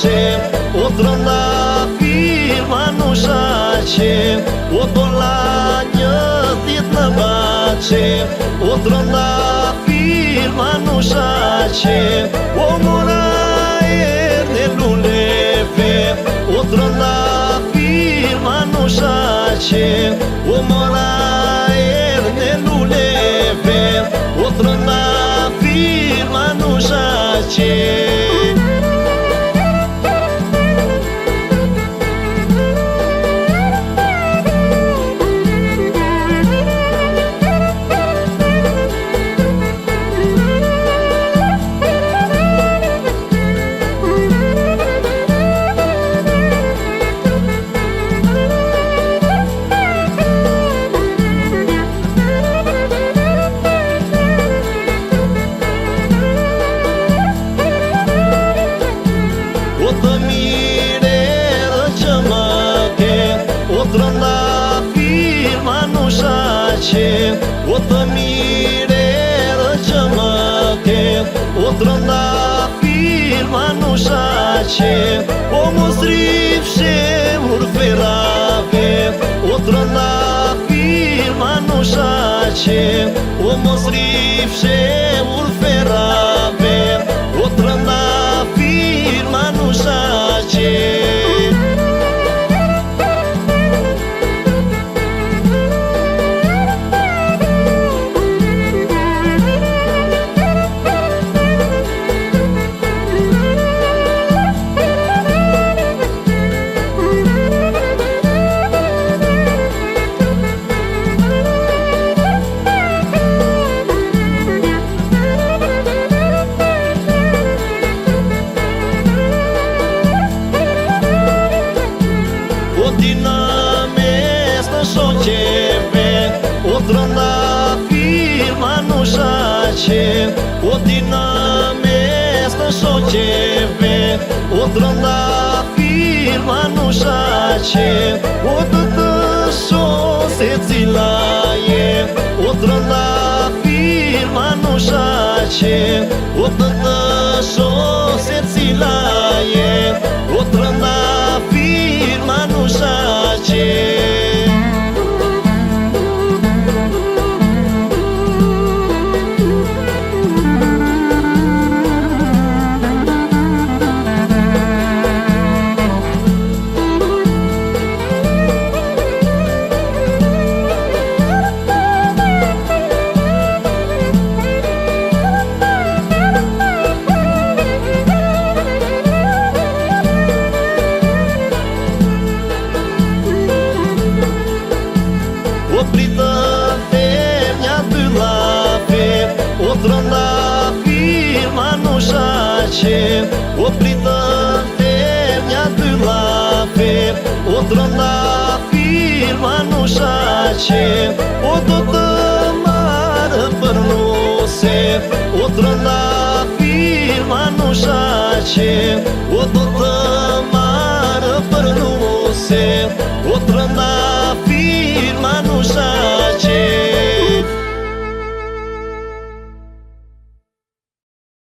O trëndafir ma në shaqe, o dola një dit në bache. O trëndafir ma në shaqe, o mora erne luleve. O trëndafir ma në shaqe, o mora erne luleve. O trëndafir ma në shaqe. O të mire dhe që më ke, o trëndafir ma në shaqe. O të mire dhe që më ke, o trëndafir ma në shaqe. O mos rifshe urferave, o trëndafir ma në shaqe. O mos rifshe urferave, o trëndafir ma në shaqe. O tina mes në shoqeve, o trëndafir ma në shaqe. O tina mes në shoqeve, o trëndafir ma në shaqe. O të të shoh se cila je, o trëndafir ma në shaqe. O të të shoh se cila je, o trëndafir ma në shaqe. O pritë femja dy lafe, o trëndafir ma në shaqe. O pritë femja dy lafe, o trëndafir ma në shaqe. O do të marë për nuse, o trëndafir ma në shaqe. O do të marë për nuse, o trëndafir ma në shaqe.